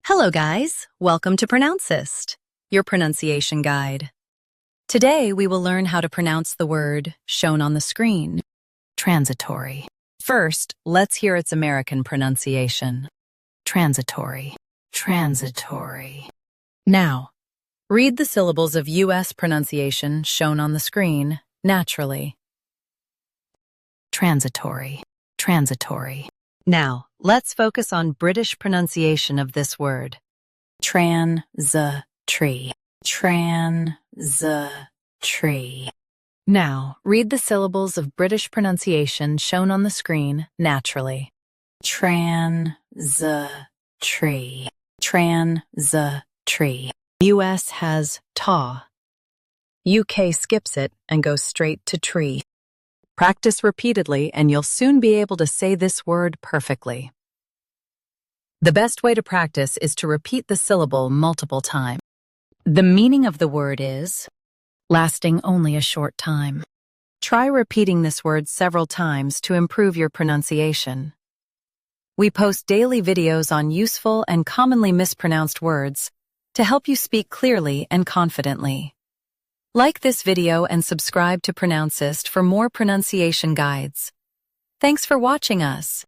Hello guys, welcome to Pronouncist, your pronunciation guide. Today we will learn how to pronounce the word shown on the screen, transitory. First, let's hear its American pronunciation. Transitory, transitory. Now, read the syllables of U.S. pronunciation shown on the screen naturally. Transitory, transitory. Now, let's focus on British pronunciation of this word. Transitory, transitory. Now, read the syllables of British pronunciation shown on the screen naturally. Transitory, transitory. US has taw. UK skips it and goes straight to tree. Practice repeatedly and you'll soon be able to say this word perfectly. The best way to practice is to repeat the syllable multiple times. The meaning of the word is lasting only a short time. Try repeating this word several times to improve your pronunciation. We post daily videos on useful and commonly mispronounced words to help you speak clearly and confidently. Like this video and subscribe to Pronouncist for more pronunciation guides. Thanks for watching us.